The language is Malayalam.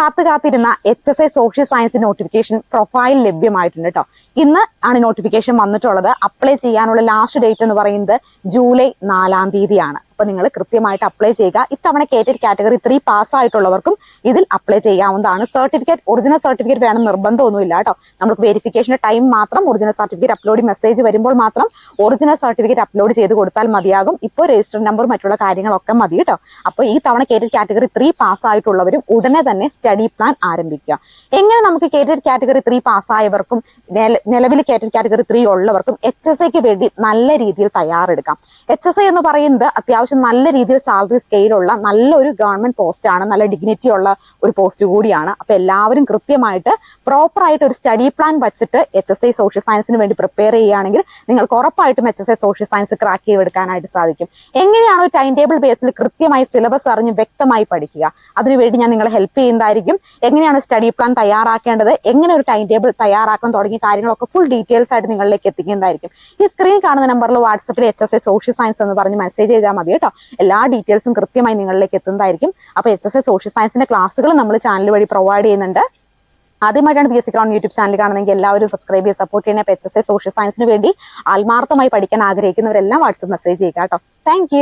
കാത്തിരുന്ന HSI social science notification profile ലഭ്യമായിട്ടുണ്ട് കേട്ടോ. ഇന്ന് ആണ് നോട്ടിഫിക്കേഷൻ വന്നിട്ടുള്ളത്. അപ്ലൈ ചെയ്യാനുള്ള ലാസ്റ്റ് ഡേറ്റ് എന്ന് പറയുന്നത് ജൂലൈ 4 തീയതിയാണ്. അപ്പൊ നിങ്ങൾ കൃത്യമായിട്ട് അപ്ലൈ ചെയ്യുക. ഇത്തവണ കേറ്റഡ് കാറ്റഗറി 3 പാസ്സായിട്ടുള്ളവർക്കും ഇതിൽ അപ്ലൈ ചെയ്യാവുന്നതാണ്. സർട്ടിഫിക്കറ്റ് ഒറിജിനൽ സർട്ടിഫിക്കറ്റ് വേണം നിർബന്ധമൊന്നുമില്ല കേട്ടോ. നമുക്ക് വെരിഫിക്കേഷൻ ടൈം മാത്രം ഒറിജിനൽ സർട്ടിഫിക്കറ്റ് അപ്ലോഡ് മെസ്സേജ് വരുമ്പോൾ മാത്രം ഒറിജിനൽ സർട്ടിഫിക്കറ്റ് അപ്ലോഡ് ചെയ്ത് കൊടുത്താൽ മതിയാകും. ഇപ്പോൾ രജിസ്റ്റർ നമ്പർ മറ്റുള്ള കാര്യങ്ങളൊക്കെ മതി കേട്ടോ. അപ്പോൾ ഈ തവണ കേറ്റഡ് കാറ്റഗറി 3 പാസ്സായിട്ടുള്ളവരും ഉടനെ തന്നെ സ്റ്റഡി പ്ലാൻ ആരംഭിക്കുക. എങ്ങനെ നമുക്ക് കേറ്റഡ് കാറ്റഗറി 3 പാസ്സായവർക്കും നിലവിൽ കേറ്റഡ് കാറ്റഗറി 3 ഉള്ളവർക്കും HSIക്ക് വേണ്ടി നല്ല രീതിയിൽ തയ്യാറെടുക്കാം. HSI എന്ന് പറയുന്നത് അത്യാവശ്യം നല്ല രീതിയിൽ സാലറി സ്കെയിലുള്ള നല്ലൊരു ഗവൺമെന്റ് പോസ്റ്റ് ആണ്. നല്ല ഡിഗ്നിറ്റി ഉള്ള ഒരു പോസ്റ്റ് കൂടിയാണ്. അപ്പൊ എല്ലാവരും കൃത്യമായിട്ട് പ്രോപ്പർ ആയിട്ട് ഒരു സ്റ്റഡി പ്ലാൻ വെച്ചിട്ട് HSI സോഷ്യൽ സയൻസിന് വേണ്ടി പ്രിപ്പയർ ചെയ്യുകയാണെങ്കിൽ നിങ്ങൾക്ക് ഉറപ്പായിട്ടും HSI സോഷ്യൽ സയൻസ് ക്രാക്ക് ചെയ്തെടുക്കാനായിട്ട് സാധിക്കും. എങ്ങനെയാണ് ഒരു ടൈം ടേബിൾ ബേസിൽ കൃത്യമായി സിലബസ് അറിഞ്ഞ് വ്യക്തമായി പഠിക്കുക, അതിനുവേണ്ടി ഞാൻ നിങ്ങളെ ഹെൽപ്പ് ചെയ്യുന്നതായിരിക്കും. എങ്ങനെയാണ് സ്റ്റഡി പ്ലാൻ തയ്യാറാക്കേണ്ടത്, എങ്ങനെ ഒരു ടൈം ടേബിൾ തയ്യാറാക്കാൻ തുടങ്ങിയ കാര്യങ്ങളൊക്കെ ഫുൾ ഡീറ്റെയിൽസ് ആയിട്ട് നിങ്ങളിലേക്ക് എത്തിക്കുന്നതായിരിക്കും. ഈ സ്ക്രീൻ കാണുന്ന നമ്പറിൽ വാട്സപ്പിൽ HSI സോഷ്യൽ സയൻസ് എന്ന് പറഞ്ഞ് മെസ്സേജ് ചെയ്താൽ മതി കേട്ടോ. എല്ലാ ഡീറ്റെയിൽസും കൃത്യമായി നിങ്ങളിലേക്ക് എത്തുന്നതായിരിക്കും. അപ്പൊ HSI സോഷ്യൽ സയൻസിന്റെ ക്ലാസ്സുകൾ നമ്മൾ ചാനൽ വഴി പ്രൊവൈഡ് ചെയ്യുന്നുണ്ട്. ആദ്യമായിട്ടാണ് PSC Ground യൂട്യൂബ് ചാനൽ കാണുന്നെങ്കിൽ എല്ലാവരും സബ്സ്ക്രൈബ് ചെയ്ത് സപ്പോർട്ട് ചെയ്യണേ. HSI സോഷ്യൽ സയൻസിന് വേണ്ടി ആത്മാർത്ഥമായി പഠിക്കാൻ ആഗ്രഹിക്കുന്നവരെല്ലാം വാട്സപ്പ് മെസ്സേജ് ചെയ്യുക കേട്ടോ. താങ്ക്